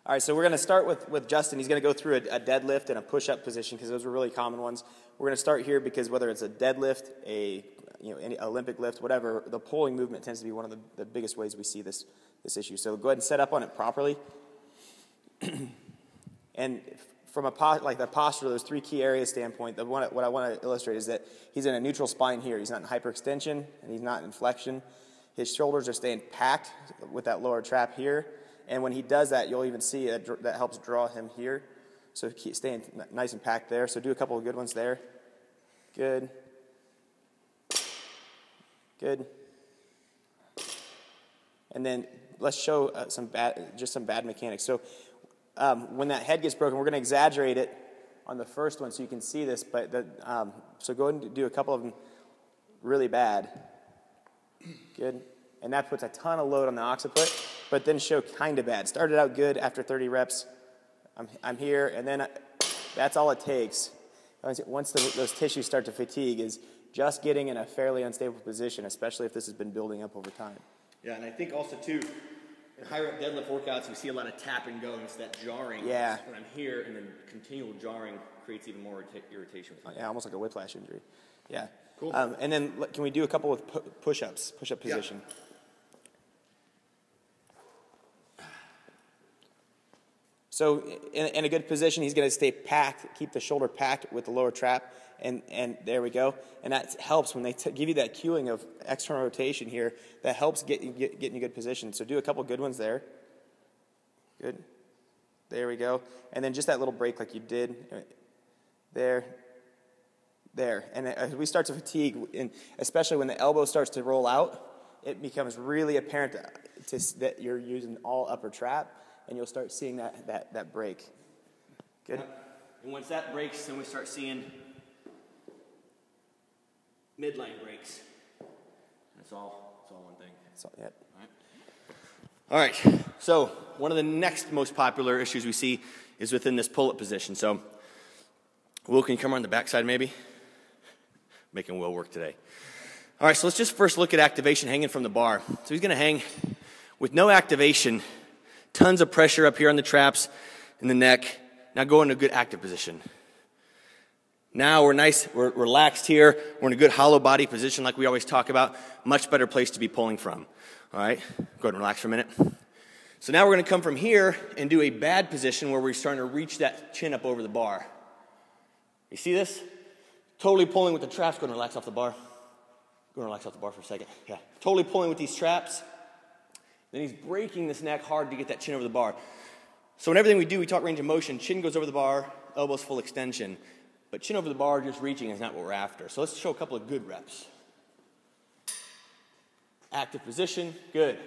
All right, so we're going to start with Justin. He's going to go through a deadlift and a push-up position because those are really common ones. We're going to start here because whether it's a deadlift, any Olympic lift, whatever, the pulling movement tends to be one of the biggest ways we see this issue. So go ahead and set up on it properly. And from the posture, those three key areas standpoint, what I want to illustrate is that he's in a neutral spine here. He's not in hyperextension, and he's not in flexion. His shoulders are staying packed with that lower trap here. And when he does that, you'll even see that helps draw him here. So keep staying nice and packed there. So do a couple of good ones there. Good. Good. And then let's show some bad mechanics. So when that head gets broken, we're going to exaggerate it on the first one so you can see this. But so go ahead and do a couple of them really bad. Good. And that puts a ton of load on the occiput, but then show kind of bad. Started out good after 30 reps. I'm here, and then that's all it takes. Once those tissues start to fatigue is just getting in a fairly unstable position, especially if this has been building up over time. Yeah, and I think also, too, in high-rep deadlift workouts, we see a lot of tap and go, and it's that jarring. Yeah. When I'm here, and then continual jarring creates even more irritation with me. Yeah, almost like a whiplash injury. Yeah. Cool. And then can we do a couple with push-ups, push-up position? Yeah. So in a good position, he's going to stay packed, keep the shoulder packed with the lower trap, and there we go. And that helps when they give you that cueing of external rotation here. That helps get in a good position. So do a couple good ones there. Good. There we go. And then just that little break like you did. There. There. And as we start to fatigue, and especially when the elbow starts to roll out, it becomes really apparent that you're using all upper trap. And you'll start seeing that break. Good. And once that breaks, then we start seeing midline breaks. That's all one thing. That's all, yep. All right. So one of the next most popular issues we see is within this pull-up position. So Will, can you come on the backside maybe? Making Will work today. All right, so let's just first look at activation hanging from the bar. So he's going to hang with no activation. Tons of pressure up here on the traps in the neck. Now go into a good active position. Now we're relaxed here. We're in a good hollow body position like we always talk about. Much better place to be pulling from. All right, go ahead and relax for a minute. So now we're going to come from here and do a bad position where we're starting to reach that chin up over the bar. You see this? Totally pulling with the traps. Go ahead and relax off the bar. Go and relax off the bar for a second. Yeah, totally pulling with these traps. Then he's breaking this neck hard to get that chin over the bar. So in everything we do, we talk range of motion. Chin goes over the bar, elbows full extension. But chin over the bar, just reaching, is not what we're after. So let's show a couple of good reps. Active position, good.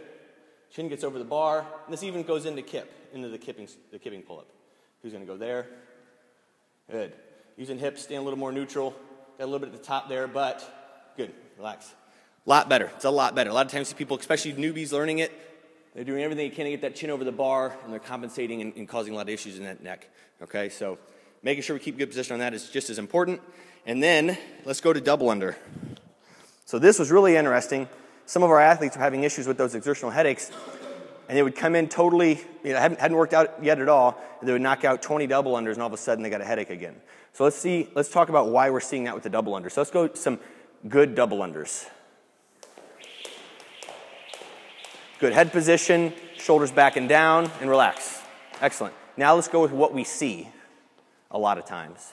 Chin gets over the bar. And this even goes into the kipping pull-up. Who's going to go there? Good. Using hips, staying a little more neutral. Got a little bit at the top there, but good. Relax. A lot better. It's a lot better. A lot of times people, especially newbies learning it, they're doing everything they can to get that chin over the bar, and they're compensating and causing a lot of issues in that neck. Okay, so making sure we keep good position on that is just as important. And then let's go to double under. So this was really interesting. Some of our athletes were having issues with those exertional headaches, and they would come in totally, hadn't worked out yet at all, and they would knock out 20 double unders, and all of a sudden they got a headache again. So let's talk about why we're seeing that with the double under. So let's go to some good double unders. Good head position, shoulders back and down, and relax. Excellent. Now let's go with what we see a lot of times.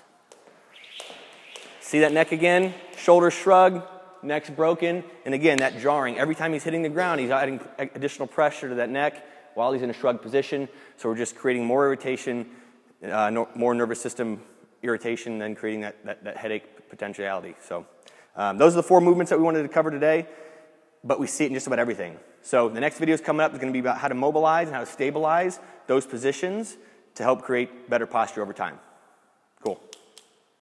See that neck again? Shoulders shrug, neck's broken, and again, that jarring. Every time he's hitting the ground, he's adding additional pressure to that neck while he's in a shrug position. So we're just creating more irritation, more nervous system irritation, then creating that headache potentiality. So those are the 4 movements that we wanted to cover today, but we see it in just about everything. So the next video is coming up. It's going to be about how to mobilize and how to stabilize those positions to help create better posture over time. Cool.